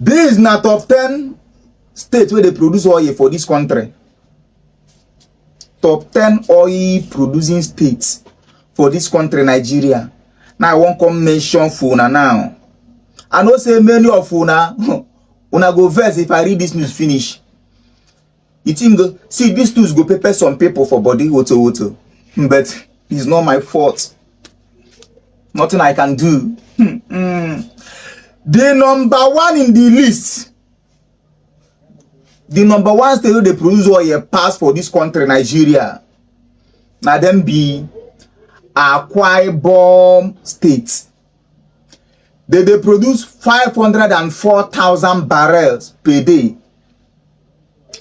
This is not top 10 states where they produce oil for this country. Top 10 oil producing states for this country, Nigeria. Now I won't come mention Funa now. I know say many of Funa go verse if I read this news finish. You think, see, these news go prepare some people for body, water. But it's not my fault. Nothing I can do. The number one in the list. The number one state where they produce oil pass for this country, Nigeria. Now them be Akwa Ibom State. They produce 504,000 barrels per day.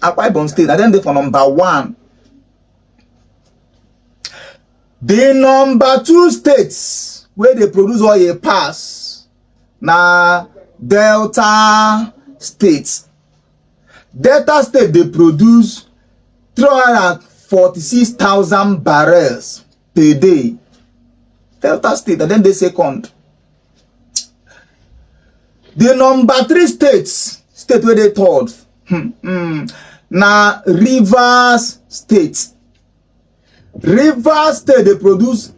Akwa Ibom State, and then they for number one. The number two states where they produce oil pass na Delta State. Delta State they produce 346,000 barrels per day. Delta State, and then they second. The number three state where they third. Na Rivers State. Rivers State they produce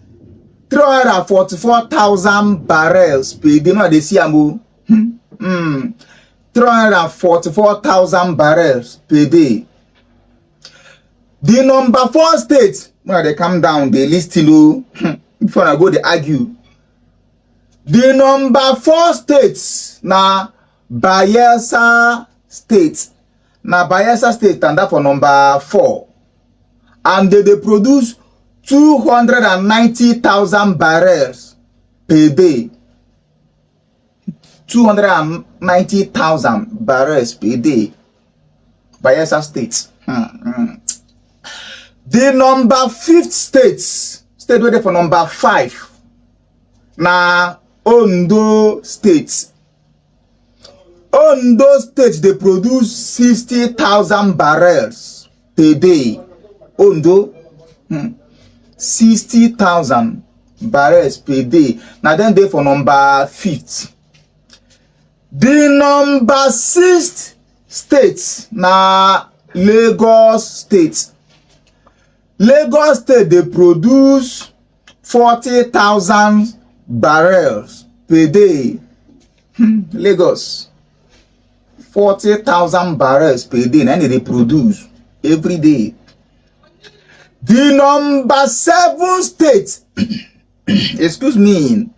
344,000 barrels per day. No, they see 344,000 barrels per day. The number four state, when they come down, they list low. Before I go, they argue. The number four states na Bayelsa State. Na Bayelsa State stand up for number 4. And they produce 290,000 barrels per day. 290,000 barrels per day. Bayelsa State. The number 5th state waiting for number 5. Na Ondo State. Ondo State they produce 60,000 barrels per day. Ondo 60,000 barrels per day. Now then they for number 5th. The number 6th state na Lagos State. Lagos State they produce 40,000 barrels per day. Lagos 40,000 barrels per day and they produce every day. The number 7 state excuse me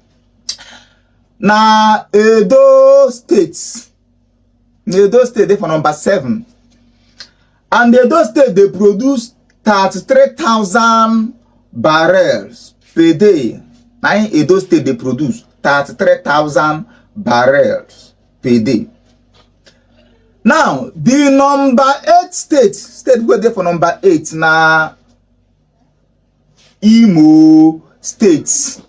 na Edo State. Edo State they for number 7. And Edo State they produce 33,000 barrels per day. Now in Edo State they produce 33,000 barrels per day. Now the number 8 state where they for number 8 na Imo State.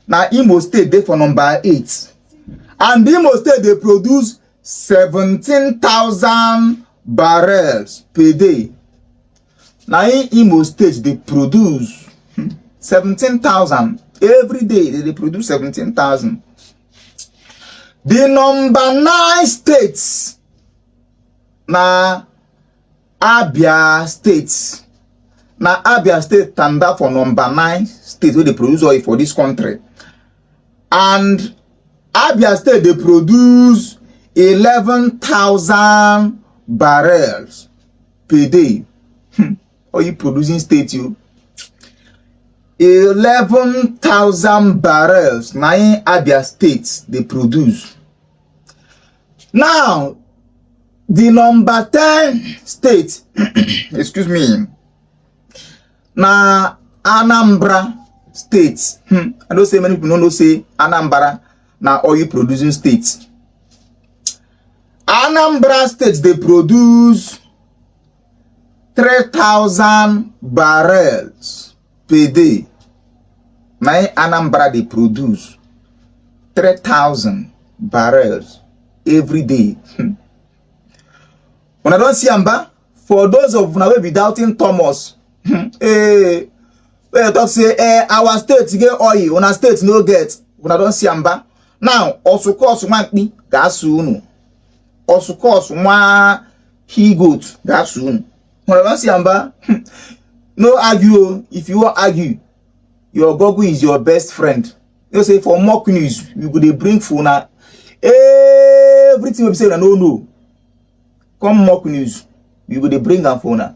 Now Imo State they for number 8. And Imo State they produce 17,000 barrels per day. Now in Imo State they produce 17,000 every day. They produce 17,000. The number 9 states na Abia State. Now Abia State stand up for number 9 state where they produce oil for this country. And Abia State they produce 11,000 barrels per day. Oil producing state you 11,000 barrels. Now in Abia State they produce. Now the number 10 state excuse me na Anambra State. I don't say many people don't say Anambra na oil producing state. Anambra State they produce 3,000 barrels per day. Now Anambra they produce 3,000 barrels every day. When I don't see Amba, for those of now we be doubting Thomas, talk say our state get oil, when our state no get. When I don't see Amba, now also course might be gas unu. also cause one he goat that soon. When I don't see Amba, no argue. If you want argue, your Google is your best friend. You say for mock news, you go dey bring phone. Everything we say, no. Come mock news, you go dey bring am phone.